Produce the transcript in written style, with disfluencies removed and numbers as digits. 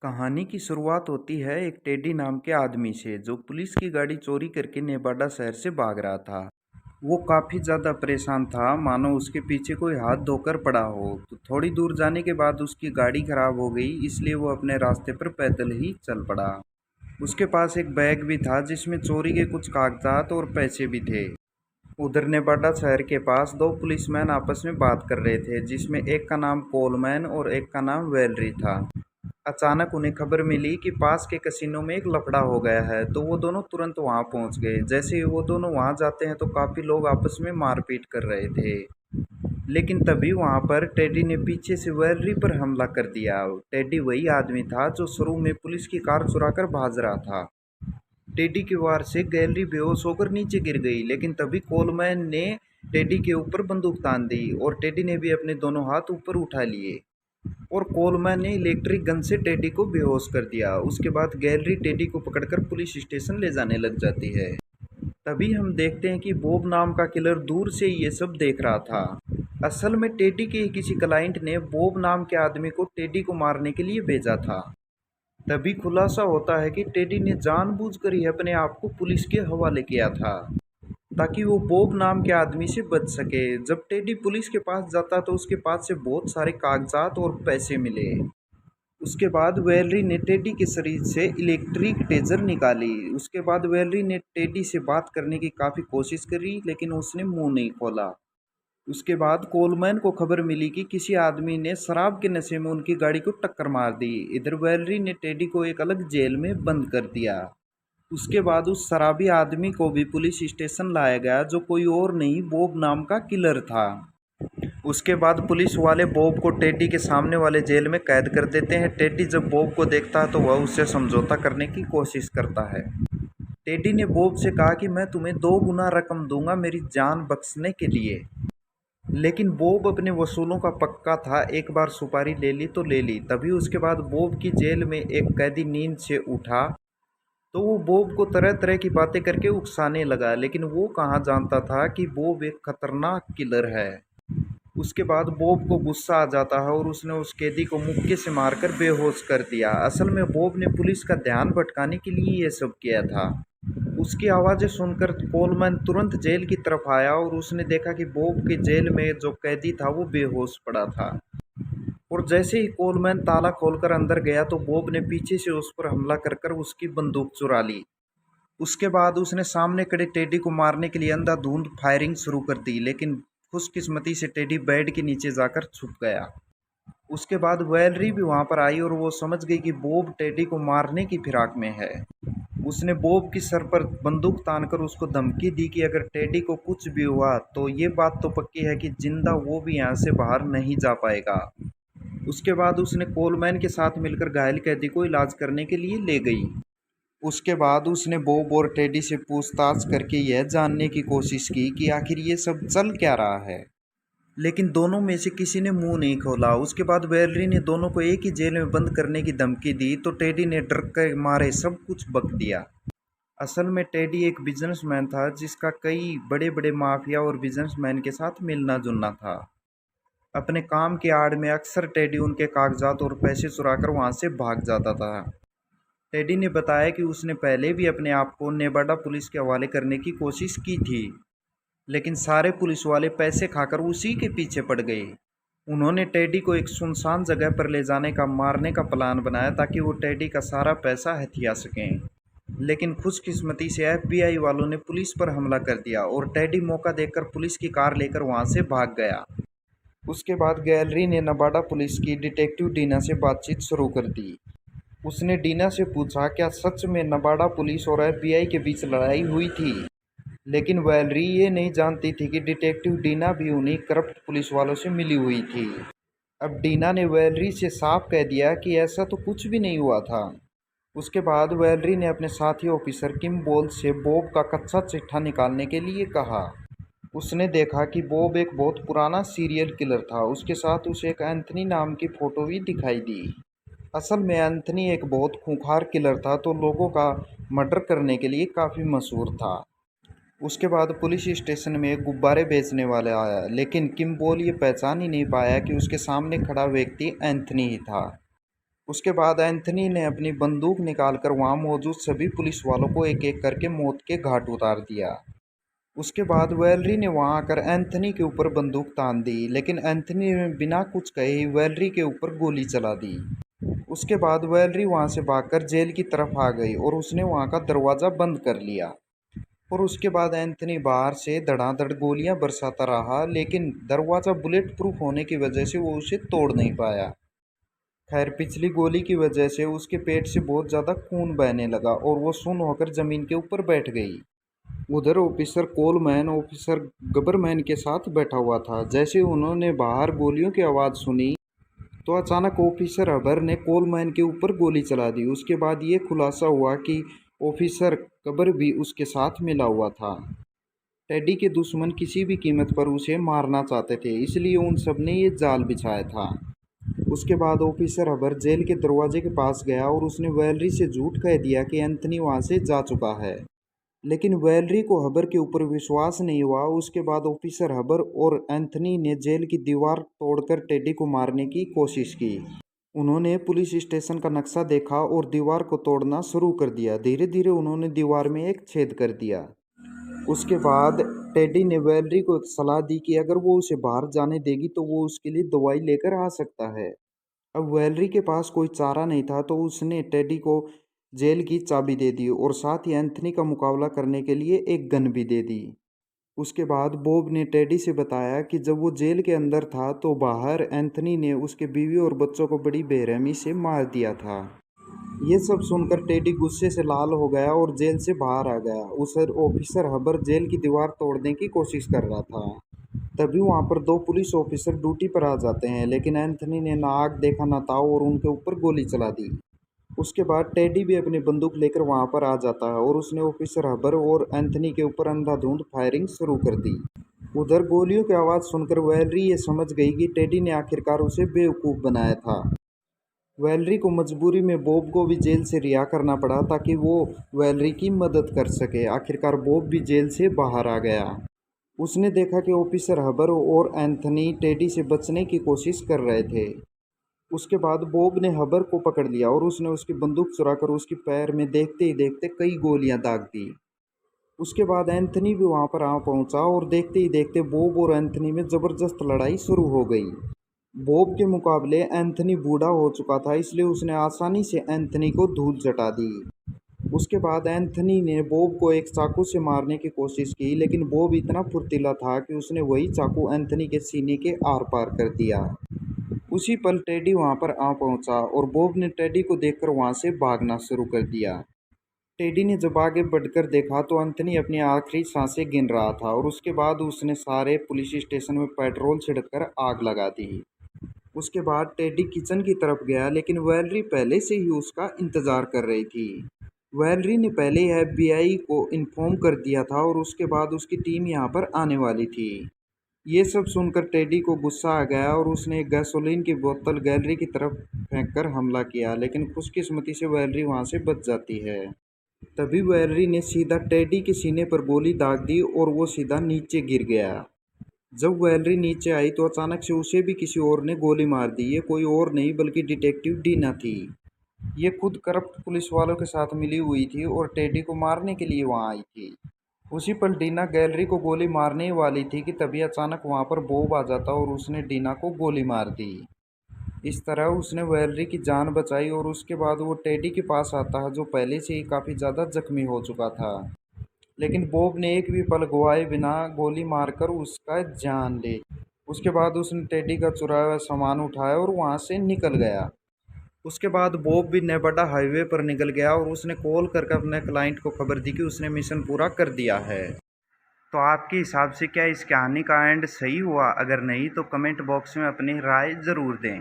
कहानी की शुरुआत होती है एक टेडी नाम के आदमी से जो पुलिस की गाड़ी चोरी करके नेवाडा शहर से भाग रहा था। वो काफ़ी ज़्यादा परेशान था, मानो उसके पीछे कोई हाथ धोकर पड़ा हो। तो थोड़ी दूर जाने के बाद उसकी गाड़ी खराब हो गई, इसलिए वो अपने रास्ते पर पैदल ही चल पड़ा। उसके पास एक बैग भी था जिसमें चोरी के कुछ कागजात और पैसे भी थे। उधर नेवाडा शहर के पास दो पुलिसमैन आपस में बात कर रहे थे, जिसमें एक का नाम कोलमैन और एक का नाम वेलरी था। अचानक उन्हें खबर मिली कि पास के कसिनो में एक लफड़ा हो गया है, तो वो दोनों तुरंत वहां पहुंच गए। जैसे ही वो दोनों वहां जाते हैं तो काफी लोग आपस में मारपीट कर रहे थे। लेकिन तभी वहां पर टेडी ने पीछे से वेलरी पर हमला कर दिया। टेडी वही आदमी था जो शुरू में पुलिस की कार चुराकर भाग रहा था। टेडी की वार से गैलरी बेहोश होकर नीचे गिर गई, लेकिन तभी कोलमैन ने टेडी के ऊपर बंदूक तान दी और टेडी ने भी अपने दोनों हाथ ऊपर उठा लिए और कोलमैन ने इलेक्ट्रिक गन से टेडी को बेहोश कर दिया। उसके बाद गैलरी टेडी को पकड़कर पुलिस स्टेशन ले जाने लग जाती है। तभी हम देखते हैं कि बॉब नाम का किलर दूर से ये सब देख रहा था। असल में टेडी के किसी क्लाइंट ने बॉब नाम के आदमी को टेडी को मारने के लिए भेजा था। तभी खुलासा होता है कि टेडी ने जानबूझकर ही अपने आप को पुलिस के हवाले किया था ताकि वो बॉब नाम के आदमी से बच सके। जब टेडी पुलिस के पास जाता तो उसके पास से बहुत सारे कागजात और पैसे मिले। उसके बाद वेलरी ने टेडी के शरीर से इलेक्ट्रिक टेजर निकाली। उसके बाद वेलरी ने टेडी से बात करने की काफ़ी कोशिश करी, लेकिन उसने मुंह नहीं खोला। उसके बाद कोलमैन को खबर मिली कि किसी आदमी ने शराब के नशे में उनकी गाड़ी को टक्कर मार दी। इधर वेलरी ने टेडी को एक अलग जेल में बंद कर दिया। उसके बाद उस शराबी आदमी को भी पुलिस स्टेशन लाया गया, जो कोई और नहीं बॉब नाम का किलर था। उसके बाद पुलिस वाले बॉब को टेडी के सामने वाले जेल में कैद कर देते हैं। टेडी जब बॉब को देखता है तो वह उससे समझौता करने की कोशिश करता है। टेडी ने बॉब से कहा कि मैं तुम्हें 2 गुना रकम दूंगा मेरी जान बख्शने के लिए। लेकिन बॉब अपने वसूलों का पक्का था, एक बार सुपारी ले ली तो ले ली। तभी उसके बाद बॉब की जेल में एक कैदी नींद से उठा तो वो बॉब को तरह तरह की बातें करके उकसाने लगा, लेकिन वो कहाँ जानता था कि बॉब एक खतरनाक किलर है। उसके बाद बॉब को गुस्सा आ जाता है और उसने उस कैदी को मुक्के से मारकर बेहोश कर दिया। असल में बॉब ने पुलिस का ध्यान भटकाने के लिए ये सब किया था। उसकी आवाज़ें सुनकर कोलमैन तुरंत जेल की तरफ आया और उसने देखा कि बॉब के जेल में जो कैदी था वो बेहोश पड़ा था। और जैसे ही कोलमैन ताला खोलकर अंदर गया तो बॉब ने पीछे से उस पर हमला कर कर उसकी बंदूक चुरा ली। उसके बाद उसने सामने खड़े टेडी को मारने के लिए अंधाधुंध फायरिंग शुरू कर दी, लेकिन खुशकिस्मती से टेडी बेड के नीचे जाकर छुप गया। उसके बाद वेलरी भी वहां पर आई और वो समझ गई कि बॉब टेडी को मारने की फिराक में है। उसने बॉब की सर पर बंदूक तानकर उसको धमकी दी कि अगर टेडी को कुछ भी हुआ तो ये बात तो पक्की है कि जिंदा वो भी यहाँ से बाहर नहीं जा पाएगा। उसके बाद उसने कोलमैन के साथ मिलकर घायल कैदी को इलाज करने के लिए ले गई। उसके बाद उसने बॉब और टेडी से पूछताछ करके यह जानने की कोशिश की कि आखिर ये सब चल क्या रहा है, लेकिन दोनों में से किसी ने मुंह नहीं खोला। उसके बाद वेलरी ने दोनों को एक ही जेल में बंद करने की धमकी दी तो टेडी ने डर के मारे सब कुछ बक दिया। असल में टेडी एक बिजनेसमैन था जिसका कई बड़े बड़े माफिया और बिजनेसमैन के साथ मिलना जुलना था। अपने काम के आड़ में अक्सर टेडी उनके कागजात और पैसे चुराकर वहां से भाग जाता था। टेडी ने बताया कि उसने पहले भी अपने आप को नेवाडा पुलिस के हवाले करने की कोशिश की थी, लेकिन सारे पुलिस वाले पैसे खाकर उसी के पीछे पड़ गए। उन्होंने टेडी को एक सुनसान जगह पर ले जाने का मारने का प्लान बनाया ताकि वो टेडी का सारा पैसा हथिया सकें, लेकिन खुशकिस्मती से एफबीआई वालों ने पुलिस पर हमला कर दिया और टेडी मौका देखकर पुलिस की कार लेकर वहां से भाग गया। उसके बाद गैलरी ने नेवाडा पुलिस की डिटेक्टिव डीना से बातचीत शुरू कर दी। उसने डीना से पूछा क्या सच में नेवाडा पुलिस और एफबीआई के बीच लड़ाई हुई थी, लेकिन वेलरी ये नहीं जानती थी कि डिटेक्टिव डीना भी उन्हीं करप्ट पुलिस वालों से मिली हुई थी। अब डीना ने वेलरी से साफ कह दिया कि ऐसा तो कुछ भी नहीं हुआ था। उसके बाद वेलरी ने अपने साथी ऑफिसर किम बोल से बॉब का कच्चा चिट्ठा निकालने के लिए कहा। उसने देखा कि बॉब एक बहुत पुराना सीरियल किलर था। उसके साथ उसे एक एंथनी नाम की फ़ोटो भी दिखाई दी। असल में एंथनी एक बहुत खूंखार किलर था, तो लोगों का मर्डर करने के लिए काफ़ी मशहूर था। उसके बाद पुलिस स्टेशन में एक गुब्बारे बेचने वाला आया, लेकिन किम्बोल ये पहचान ही नहीं पाया कि उसके सामने खड़ा व्यक्ति एंथनी ही था। उसके बाद एंथनी ने अपनी बंदूक निकालकर वहां मौजूद सभी पुलिस वालों को एक एक करके मौत के घाट उतार दिया। उसके बाद वैलरी ने वहां आकर एंथनी के ऊपर बंदूक तान दी, लेकिन एंथनी ने बिना कुछ कहे ही वैलरी के ऊपर गोली चला दी। उसके बाद वैलरी वहां से भागकर जेल की तरफ आ गई और उसने वहां का दरवाज़ा बंद कर लिया। और उसके बाद एंथनी बाहर से धड़ाधड़ गोलियां बरसाता रहा, लेकिन दरवाज़ा बुलेट प्रूफ होने की वजह से वो उसे तोड़ नहीं पाया। खैर, पिछली गोली की वजह से उसके पेट से बहुत ज़्यादा खून बहने लगा और वो सुन्न होकर ज़मीन के ऊपर बैठ गई। उधर ऑफिसर कोलमैन ऑफिसर गबरमैन के साथ बैठा हुआ था। जैसे उन्होंने बाहर गोलियों की आवाज़ सुनी तो अचानक ऑफिसर हबर ने कोलमैन के ऊपर गोली चला दी। उसके बाद ये खुलासा हुआ कि ऑफिसर कबर भी उसके साथ मिला हुआ था। टेडी के दुश्मन किसी भी कीमत पर उसे मारना चाहते थे, इसलिए उन सब ने ये जाल बिछाया था। उसके बाद ऑफिसर हबर जेल के दरवाजे के पास गया और उसने वैलरी से झूठ कह दिया कि एंथनी वहां से जा चुका है, लेकिन वैलरी को हबर के ऊपर विश्वास नहीं हुआ। उसके बाद ऑफिसर हबर और एंथनी ने जेल की दीवार तोड़कर टेडी को मारने की कोशिश की। उन्होंने पुलिस स्टेशन का नक्शा देखा और दीवार को तोड़ना शुरू कर दिया। धीरे धीरे उन्होंने दीवार में एक छेद कर दिया। उसके बाद टेडी ने वैलरी को एक सलाह दी कि अगर वो उसे बाहर जाने देगी तो वो उसके लिए दवाई लेकर आ सकता है। अब वैलरी के पास कोई चारा नहीं था, तो उसने टेडी को जेल की चाबी दे दी और साथ ही एंथनी का मुकाबला करने के लिए एक गन भी दे दी। उसके बाद बॉब ने टेडी से बताया कि जब वो जेल के अंदर था तो बाहर एंथनी ने उसके बीवी और बच्चों को बड़ी बेरहमी से मार दिया था। ये सब सुनकर टेडी गुस्से से लाल हो गया और जेल से बाहर आ गया। उस ऑफिसर हबर जेल की दीवार तोड़ने की कोशिश कर रहा था। तभी वहां पर दो पुलिस ऑफिसर ड्यूटी पर आ जाते हैं, लेकिन एंथनी ने ना आग देखा ना ताव और उनके ऊपर गोली चला दी। उसके बाद टेडी भी अपनी बंदूक लेकर वहां पर आ जाता है और उसने ऑफिसर हबर और एंथनी के ऊपर अंधाधुंध फायरिंग शुरू कर दी। उधर गोलियों की आवाज़ सुनकर वैलरी ये समझ गई कि टेडी ने आखिरकार उसे बेवकूफ़ बनाया था। वैलरी को मजबूरी में बॉब को भी जेल से रिहा करना पड़ा ताकि वो वैलरी की मदद कर सके। आखिरकार बॉब भी जेल से बाहर आ गया। उसने देखा कि ऑफिसर हबर और एंथनी टेडी से बचने की कोशिश कर रहे थे। उसके बाद बॉब ने हबर को पकड़ लिया और उसने उसकी बंदूक चुराकर उसके पैर में देखते ही देखते कई गोलियां दाग दी। उसके बाद एंथनी भी वहां पर आ पहुंचा और देखते ही देखते बॉब और एंथनी में ज़बरदस्त लड़ाई शुरू हो गई। बॉब के मुकाबले एंथनी बूढ़ा हो चुका था, इसलिए उसने आसानी से एंथनी को धूल चटा दी। उसके बाद एंथनी ने बॉब को एक चाकू से मारने की कोशिश की, लेकिन बॉब इतना फुर्तीला था कि उसने वही चाकू एंथनी के सीने के आर पार कर दिया। उसी पल टेडी वहां पर आ पहुंचा और बॉब ने टेडी को देखकर वहां से भागना शुरू कर दिया। टेडी ने जब आगे बढ़कर देखा तो एंथनी अपनी आखिरी सांसें गिन रहा था और उसके बाद उसने सारे पुलिस स्टेशन में पेट्रोल छिड़ककर आग लगा दी। उसके बाद टेडी किचन की तरफ गया, लेकिन वैलरी पहले से ही उसका इंतजार कर रही थी। वैलरी ने पहले ही FBI को इन्फॉर्म कर दिया था और उसके बाद उसकी टीम यहाँ पर आने वाली थी। ये सब सुनकर टेडी को गुस्सा आ गया और उसने एक गैसोलीन की बोतल गैलरी की तरफ फेंककर हमला किया, लेकिन खुशकिस्मती से वैलरी वहाँ से बच जाती है। तभी वैलरी ने सीधा टेडी के सीने पर गोली दाग दी और वो सीधा नीचे गिर गया। जब वैलरी नीचे आई तो अचानक से उसे भी किसी और ने गोली मार दी। ये कोई और नहीं बल्कि डिटेक्टिव डीना थी। ये खुद करप्ट पुलिस वालों के साथ मिली हुई थी और टेडी को मारने के लिए वहां आई थी। उसी पल डीना गैलरी को गोली मारने ही वाली थी कि तभी अचानक वहां पर बॉब आ जाता और उसने डीना को गोली मार दी। इस तरह उसने वैलरी की जान बचाई और उसके बाद वो टेडी के पास आता है, जो पहले से ही काफ़ी ज़्यादा जख्मी हो चुका था। लेकिन बॉब ने एक भी पल गवाए बिना गोली मारकर उसका जान ली। उसके बाद उसने टेडी का चुराया हुआ सामान उठाया और वहां से निकल गया। उसके बाद बॉब भी नेवाडा हाईवे पर निकल गया और उसने कॉल करके अपने क्लाइंट को खबर दी कि उसने मिशन पूरा कर दिया है। तो आपके हिसाब से क्या इस कहानी का एंड सही हुआ? अगर नहीं तो कमेंट बॉक्स में अपनी राय ज़रूर दें।